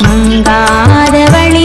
மங்காத வழி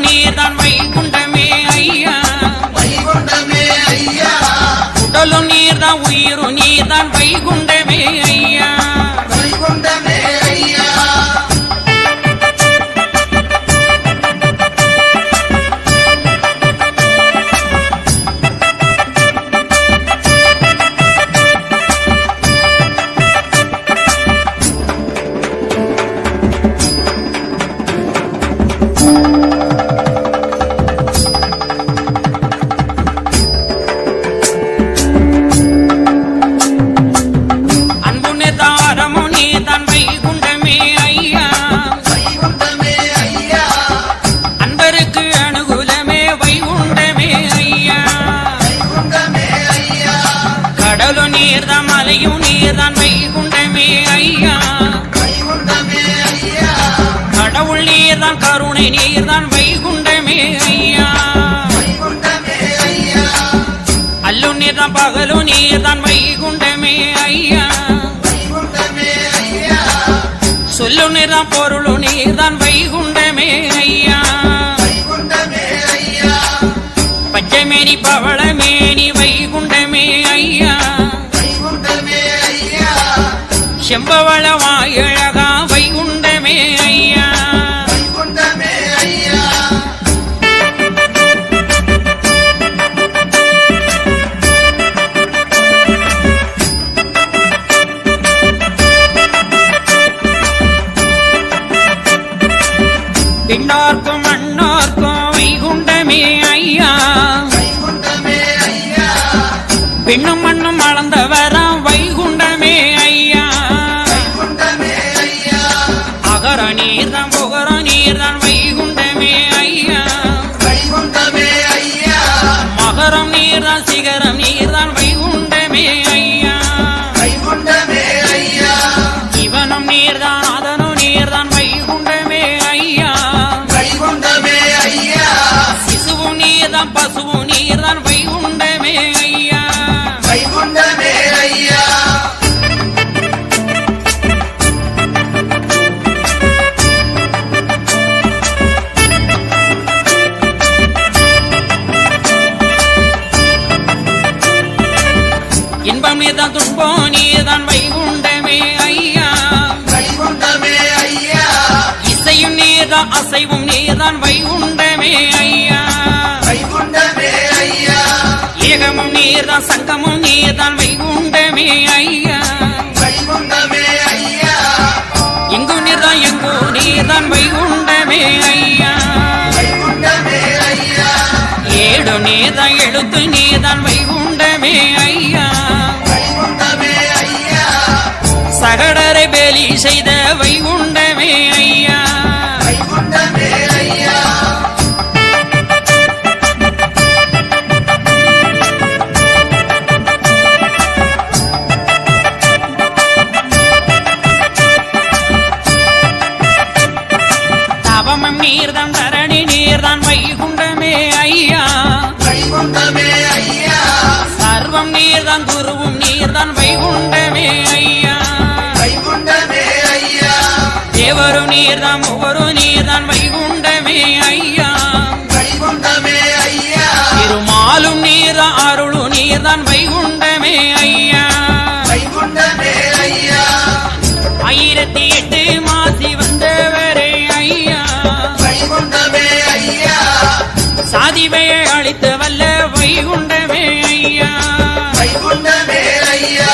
நீர்தான் வைகுண்டமே ஐயா, வைகுண்டமே ஐயா. உடலும் நீர்தான் உயிரும் நீர்தான் வைகுண்டமே ஐயா, வைகுண்டமே ஐயா. மலையும் நீர்தான் வைகுண்டமே ஐயா, வைகுண்டமே ஐயா. கடவுள் நீர்தான் கருணை நீர்தான் வைகுண்டமே ஐயா, வைகுண்டமே ஐயா. அல்லு நீர்தான் பகலு நீர்தான் வைகுண்டமே ஐயா, வைகுண்டமே ஐயா. சொல்லு நீர்தான் பொருளு நீர்தான் வைகுண்டமே ஐயா, வைகுண்டமே ஐயா. பச்சைமேனி பவளமேனி வைகுண்டமே ஐயா, செம்பவள வாயழகா வைகுண்டமே ஐயா, வைகுண்டமே ஐயா. பின்னார்க்கும் மண்ணார்க்கும் வைகுண்டமே ஐயா, வைகுண்டமே ஐயா. பெண்ணும் மண்ணும் அளந்தவராம் வைகுண்டமே ஐயா, நீர்தான் புகர நீர்தான் வைகுண்டமே ஐயா, வைகுண்டமே ஐயா. மகரம் நீர்தான் சிகரம் நீர்தான் வைகுண்டமே ஐயா, வைகுண்டமே ஐயா. இவனும் நீர்தான் அதனும் நீர்தான் வைகுண்டமே ஐயா, வைகுண்டமே ஐயா. சிசுவும் நீர்தான் பசுவும் நீர்தான் வைகுண்டமே ஐயா, வைகுண்டமே ஐயா. இன்பம் நீர்தான் துன்பம் நீர்தான் வைகுண்டமே ஐயா, வைகுண்டமே ஐயா. இசையும் நீர்தான் அசைவும் நீர்தான் வைகுண்டமே ஐயா, வைகுண்டமே ஐயா. ஏகமும் நீர்தான் சங்கமும் நீர்தான் வைகுண்டமே ஐயா, வைகுண்டமே ஐயா. எங்கும் நீர்தான் எங்கும் நீர்தான் வைகுண்டமே ஐயா, வைகுண்டமே ஐயா. ஏடு நீர்தான் எழுத்து நீர்தான் வைகுண்டமே ஐயா, வைகுண்டமே ஐயா. சகடரை பேலி செய்த வைகுண்டமே ஐயா, வைகுண்டமே ஐயா. தவமம் நீர்தான் தரணி நீர்தான் வைகுண்டமே ஐயா, வைகுண்டமே ஐயா. சர்வம் நீர்தான் குருவும் நீர்தான் வைகுண்டமே ஐயா, வைகுண்டமே ஐயா. தேவரு நீர்தான் ஒவ்வொரு நீர்தான் வைகுண்டமே ஐயா, வைகுண்டமே ஐயா. திருமாலும் நீர்தான் அருளு நீர்தான் வைகுண்டமே ஐயா, வைகுண்டமே ஐயா. 1008 மாசி வந்தவரே ஐயா, வைகுண்டமே ஐயா. சாதிவையை அழித்து வல்ல வைகுண்டமே ஐயா, வைகுண்டமே ஐயா.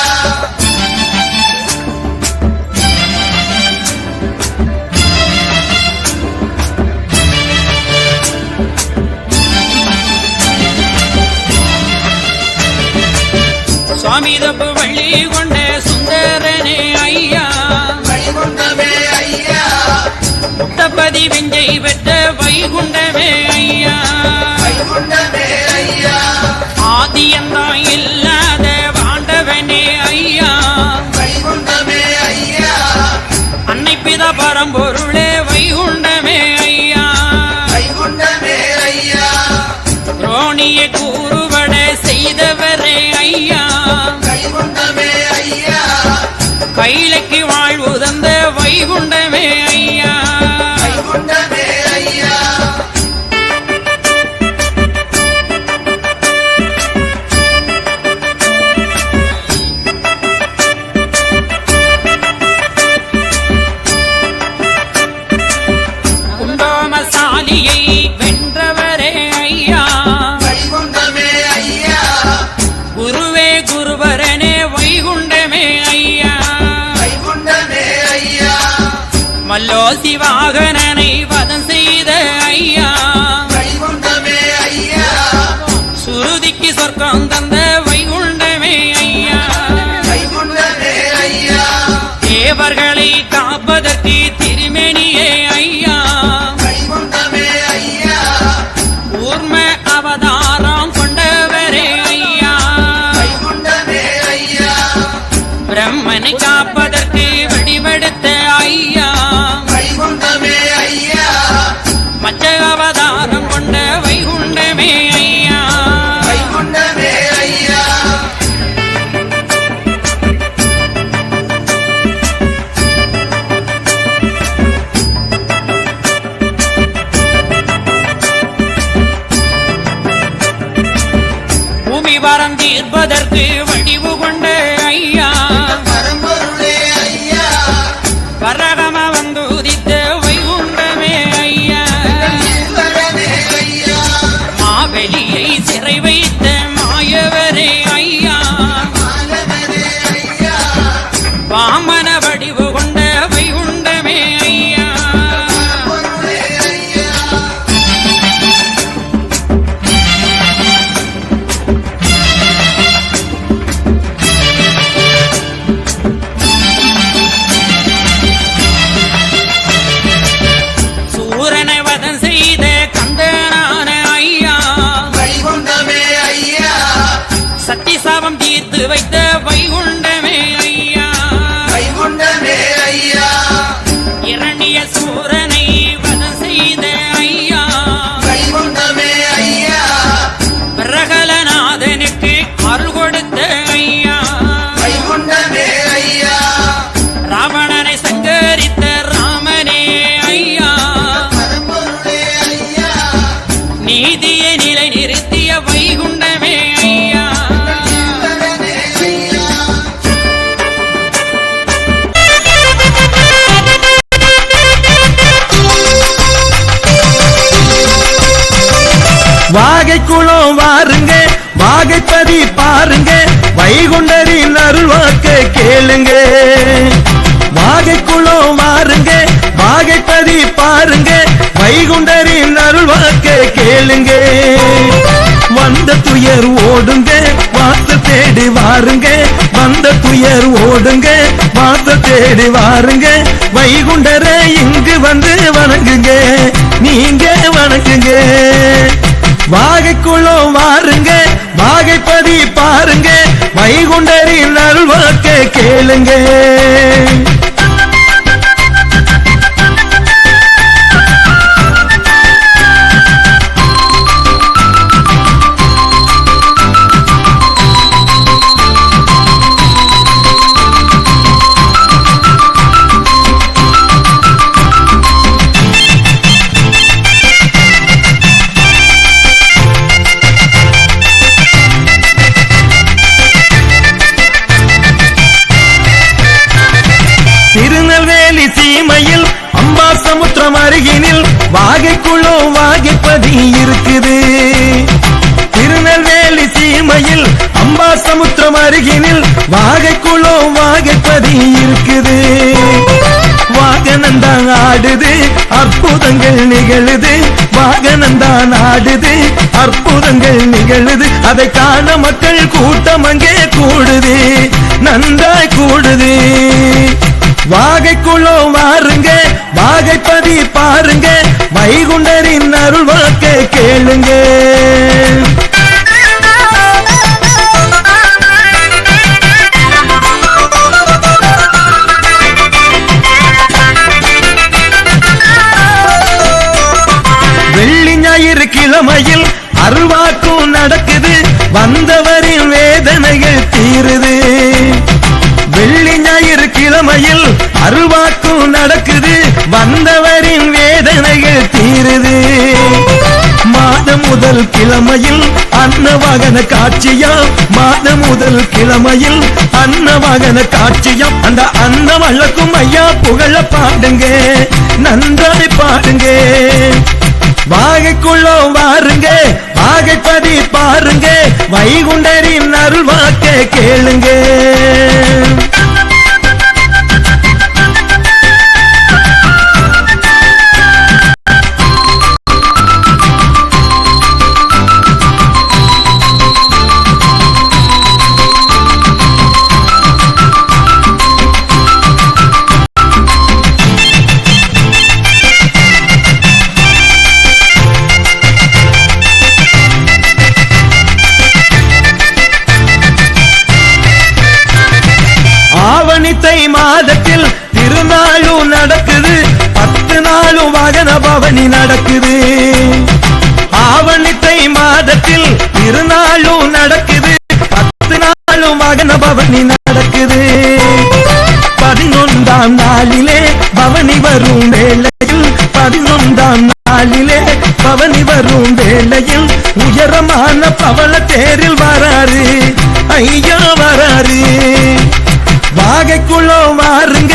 சுவாமி தப்பு வள்ளி கொண்ட சுந்தரனே ஐயா, வைகுண்டமே ஐயா. முத்தப்பதி விஞ்சை பெற்ற வைகுண்டமே ஐயா, வைகுண்டமே ஐயா. ஆதியந்தான் இல்லாத வாண்டவனே ஐயா, வைகுண்டமே ஐயா. அன்னை பிதா பரம்பொருளே வைகுண்டமே ஐயா, வைகுண்டமே ஐயா. ரோணியை கூறுபட செய்தவரே ஐயா, வைகுண்டமே ஐயா. கைலைக்கு வாழ்வு தந்த வைகுண்டமே ஐயா, வைகுண்டமே ஐயா. வலியை வென்றவரே ஐயா வைகுண்டமே ஐயா குருவே குருவரனே வைகுண்டமே ஐயா வைகுண்டமே ஐயா மல்லோசி வாகனனை வதம் செய்த ஐயா வைகுண்டமே ஐயா சுருதிக்கு சொர்க்கம் தந்த வைகுண்டமே ஐயா வைகுண்டமே ஐயா தேவர்களை காப்பதற்கு திருமேனியே ஐயா வைகுண்டமே ஐயா கூர்ம அவதாரம் கொண்டவரே ஐயா வைகுண்டமே ஐயா பிரம்மனை காப்பதற்கு வடிவெடுத்த ஐயா வைகுண்டமே ஐயா மச்ச அவதாரம் கொண்ட வைகுண்டமே ஐயா வைகுண்டமே ஐயா பூமி வரம் தீர்ப்பதற்கு வடிவு கொண்ட ஐயா பரம்பொருளே ஐயா பரகம வந்து உதித்த வைகுண்டமே ஐயா ஈஸ்வரனே ஐயா மாவெளியை சிறை வைத்த மாயவரே ஐயா மாலவனே ஐயா வாமன வடிவு கொண்ட வைகுண்டமே ஐயா பரம்பொருளே ஐயா சூரனை வதம் செய்த கந்தனான ஐயா வைகுண்டமே ஐயா சத்தி சாபம் தீர்த்து வைத்த வைகுண்டமே ஐயா வைகுண்டமே ஐயா இரணிய சூரனை வதம் செய்த ஐயா வைகுண்டமே ஐயா பிரகலநாதனுக்கு அருள் கொடுத்த ஐயா வைகுண்டமே ஐயா ராவணனை சங்கரித்த ராமனே ஐயா பரம்பொருளே ஐயா நீதியை நிலை நிறுத்திய வைகுண்டமே ஐயா ஈஸ்வரனே ஐயா வாகை குளம் வாருங்க வாகைப்பதி பாருங்க வைகுண்டரின் அருள் வாக்க கேளுங்க வாகை குளம் வாருங்க வாகைப்பதி பாருங்க வைகுண்டரின் அருள் வாக்க கேளுங்க வந்த துயர் ஓடுங்க வார்த்தை தேடி வாருங்க வந்த துயர் ஓடுங்க வார்த்தை தேடி வாருங்க வைகுண்டரை இங்கு வந்து வணங்குங்க நீங்க வணங்குங்க வாகைக்குள்ளோம் வாருங்க வாகைப்பதி பாருங்க வைகுண்டரின் அருள் வாக்க கேளுங்க திருநெல்வேலி சீமையில் அம்பாசமுத்திரம் அருகினில் வாகைக்குள்ளோம் வாகைப்பதி இருக்குது திருநெல்வேலி சீமையில் அம்பாசமுத்திரம் அருகினில் வாகைக்குள்ளோம் வாகைப்பதி இருக்குது வாகனந்தான் ஆடுது அற்புதங்கள் நிகழுது வாகனந்தான் ஆடுது அற்புதங்கள் நிகழுது அதை காண மக்கள் கூட்டம் அங்கே கூடுது நன்றாய் கூடுது வாகைக்குள்ளோம் வாருங்க வாகைப்பதி பாருங்க வைகுண்டரின் அருள் வாக்க கேளுங்க வெள்ளி ஞாயிறு கிழமையில் அருள்வாக்கும் நடக்குது வந்தவரின் வேதனைகள் தீருது வெள்ளி ஞாயிறு கிழமையில் அருள்வாக்கும் நடக்குது வந்தவரின் வேதனைகள் தீருது மாதம் முதல் கிழமையில் அன்னவாகன காட்சியாம் மாதம் முதல் கிழமையில் அன்னவாகன காட்சியாம் அந்த அன்னம் அழக்கும் ஐயா புகழ பாடுங்க நன்றாய் பாடுங்க வாகைக்குள்ளோ வாருங்க வாகைப்பதி பாருங்க வைகுண்டரின் அருள் வாக்க கேளுங்க. ஆவணித்தை மாதத்தில் திருநாளும் நடக்குது 10 நாளும் வாகன பவனி நடக்குது. ஆவணித்தை மாதத்தில் திருநாளும் நடக்குது 10 நாளும் வாகன பவனி நடக்குது. 11ஆம் நாளிலே பவனி வரும் வேளையில் 11ஆம் நாளிலே பவனி வரும் வேளையில் உயரமான பவள தேரில் வராரு ஐயா வராரு. வாகைக்குள்ளோ வாருங்க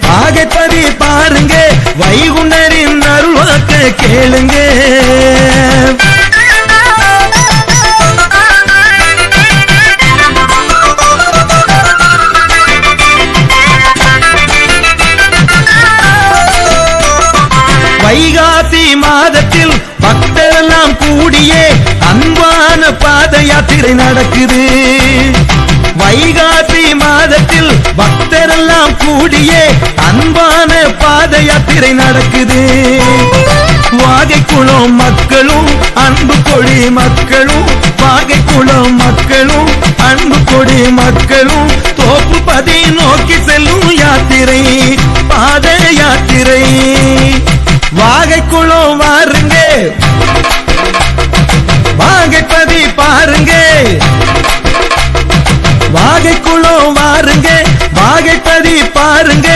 வாகைப்பதி பாருங்க வைகுண்டரின் அருள்வாக்க கேளுங்க. வைகாசி மாதத்தில் பக்தரெல்லாம் கூடியே அன்பான பாத யாத்திரை நடக்குது. வைகாசி மாதத்தில் பக்தரெல்லாம் கூடியே அன்பான பாத யாத்திரை நடக்குது. வாகைக்குளம் மக்களும் அன்பு கொடி மக்களும் வாகைக்குளம் மக்களும் அன்பு கொடி மக்களும் தோப்புப்பதி நோக்கி செல்லும் யாத்திரை பாத யாத்திரை. வாகைக்குளம் வாருங்க வாகைப்பதி பாருங்க வாகைக்குள்ளோ வாருங்க வாகைப்பதி பாருங்க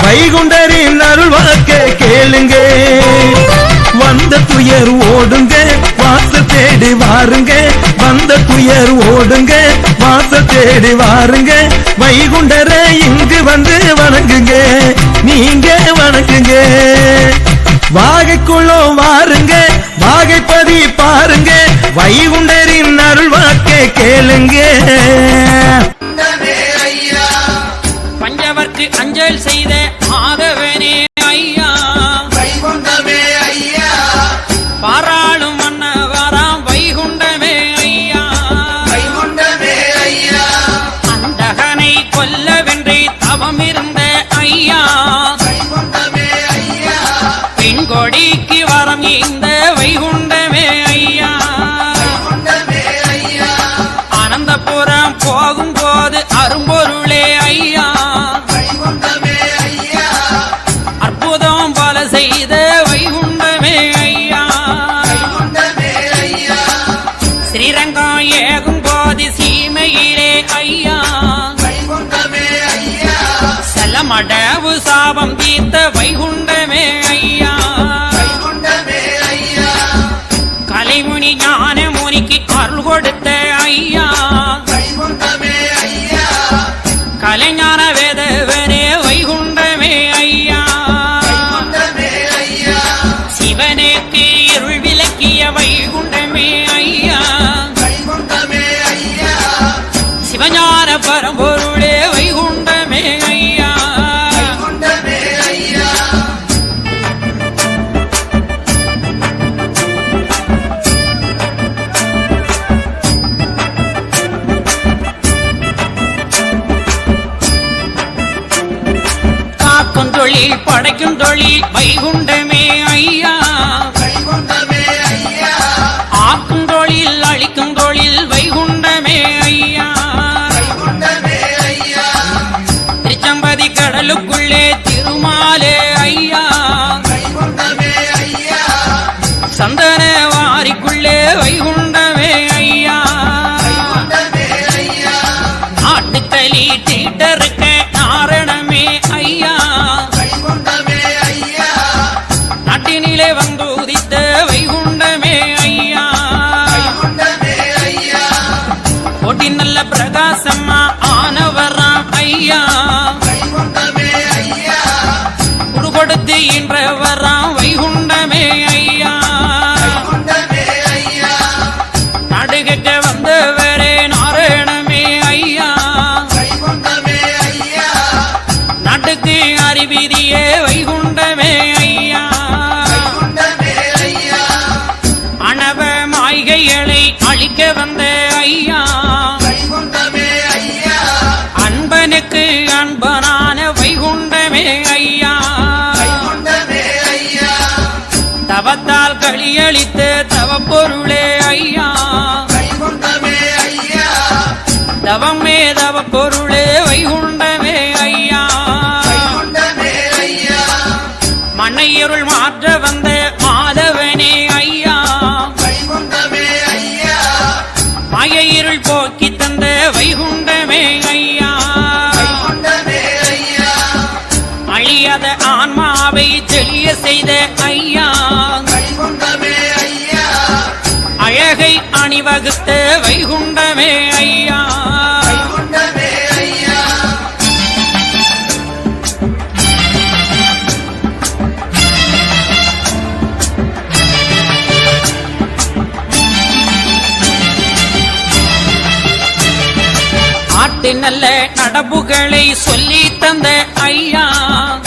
வைகுண்டரின் அருள் வாக்க கேளுங்க. வந்த துயர் ஓடுங்க வாசல் தேடி வாருங்க வந்த துயர் ஓடுங்க வாசல் தேடி வாருங்க வைகுண்டரை இங்கு வந்து வணங்குங்க நீங்க வணங்குங்க. வாகைக்குள்ளோ வாருங்க வாகைப்பதி பாருங்க வைகுண்டரின் அருள் வாக்க கேளுங்க. பஞ்சவர்க்கு அஞ்சல் செய்த மாதவனே ஐயா வைகுண்டமே ஐயா பாராளும் மன்னவராம் வைகுண்டமே ஐயா வைகுண்டமே ஐயா அந்தகனை கொல்லவென்றே தவம் இருந்த ஐயா வைகுண்டமே ஐயா பெண்கொடிக்கு வரம் இந்த வைகுண்டமே ஐயா வைகுண்டமே ஐயா அனந்தபுரம் போகும் போது அரும்பொருளே ஐயா வைகுண்டமே ஐயா அற்புதம் பல செய்த வைகுண்டமே ஐயா வைகுண்டமே ஐயா ஸ்ரீரங்கம் ஏகும் போது சீமையிலே ஐயா வைகுண்டமே ஐயா செல்லமடவு சாபம் தீர்த்த வைகுண்டமே ஐயா வைகுண்டமே ஐயா கலைமுனி ஞான முனிக்கு அருள் கொடுத்த ஐயா வைகுண்டமே ஐயா கலைஞான வேதவனே வைகுண்டமே ஐயா வைகுண்டமே ஐயா சிவனுக்கு இருள் விளக்கிய வைகுண்டமே ஐயா வைகுண்டமே ஐயா சிவஞான பரம்பொருளே வைகுண்டமே ஐயா வைகுண்டமே ஐயா காக்கும் தொழில் படைக்கும் தொழில் வைகுண்டமே ஐயா வைகுண்டமே ஐயா ஆக்கும் தொழில் அழிக்கும் தொழில் வைகுண்டமே ஐயா வைகுண்டமே ஐயா திருச்சம்பதி கடலுக்குள்ளே திருமாலே ஐயா வைகுண்டமே ஐயா சந்தன வாரிக்குள்ளே வைகுண்டமே ஐயா வைகுண்டமே ஐயா நாட்டுக்களி தீட்டருக்க நாரணமே ஐயா வைகுண்டமே ஐயா பொய்கைகளை அழிக்க வந்த ஐயா வைகுண்டமே ஐயா அன்பனுக்கு அன்பனான வைகுண்டமே ஐயா வைகுண்டமே ஐயா தவத்தால் களியளித்த தவப்பொருளே ஐயா வைகுண்டமே ஐயா தவமே தவப்பொருளே வைகுண்டமே ஐயா வைகுண்டமே ஐயா மண்ணையருள் மாற்ற வந்த மாதவனே ஐயா வைகுண்டமே ஐயா மாயையிருள் போக்கி தந்த வைகுண்டமே ஐயா வைகுண்டமே ஐயா அழியாத ஆன்மாவை தெளிய செய்த ஐயா வைகுண்டமே ஐயா அழகை அணிவகுத்த வைகுண்டமே ஐயா வைகுண்டமே ஐயா ஆட்டு நல்ல நடப்புகளை சொல்லி தந்த ஐயா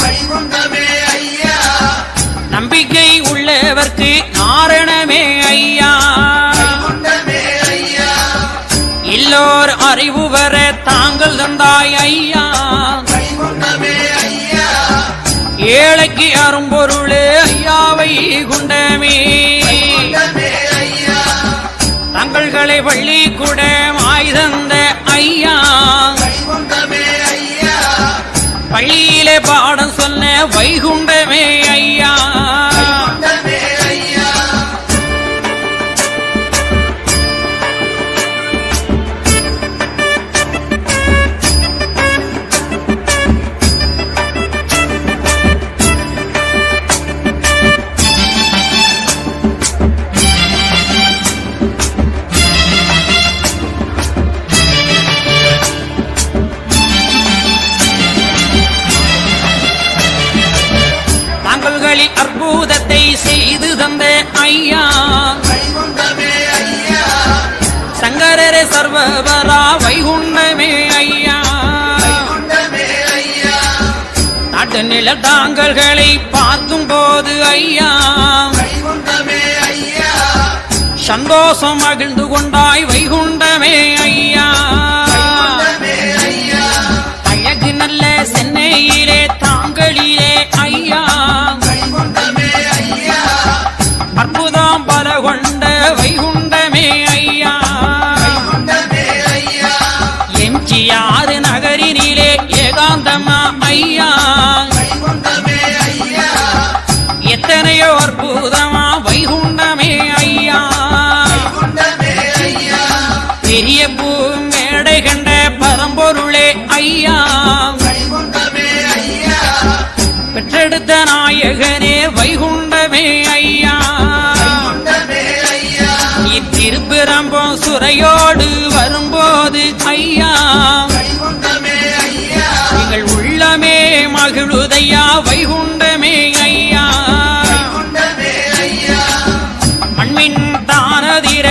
வைகுண்டமே ஐயா நம்பிக்கை உள்ளவர்க்கு காரணமே ஐயா வைகுண்டமே ஐயா எல்லோர் அறிவு வர தாங்கள் தந்தாய் ஐயா வைகுண்டமே ஐயா ஏழைக்கு அரும்பொருளே ஐயா வைகுண்டமே வைகுண்டமே ஐயா தங்கள்களை வள்ளி கூட மாய்தந்த ஐயா வைகுண்டமே ஐயா பள்ளியிலே பாடம் சொன்ன வைகுண்டமே ஐயா வைகுண்டமே ஐயா தாங்கள்களில் அற்புதத்தை செய்து தந்த ஐயா வைகுண்டமே ஐயா சங்கரரே சர்வபரா வைகுண்டமே ஐயா வைகுண்டமே ஐயா நாட்டு நில தாங்கல்களை பார்க்கும் போது ஐயா வைகுண்டமே ஐயா சந்தோஷம் மகிழ்ந்து கொண்டாய் வைகுண்டமே ஐயா வைகுண்டமே ஐயா அழகு நல்ல சென்னையிலே தாங்களிலே ஐயா வைகுண்டமே ஐயா அற்புதம் பல கொண்ட வைகுண்டமே ஐயா வைகுண்டமே ஐயா எம்ஜிஆர் நகரினிலே ஏகாந்தமா ஐயா வைகுண்டமே ஐயா எத்தனையோ அற்புதமா வைகுண்டமே ஐயா வைகுண்டமே ஐயா பெரிய பூ மேடை கண்ட பரம்பொருளே ஐயா வைகுண்டமே ஐயா பெற்றெடுத்த நாயகனே வைகுண்டமே ஐயா வைகுண்டமே ஐயா இத்திருப்பிரம்பம் சுரையோடு வரும்போது ஐயா வைகுண்டமே ஐயா எங்கள் உள்ளமே மகிழுதையா வைகுண்டமே ஐயா வைகுண்டமே ஐயா மண்மின் தானதிர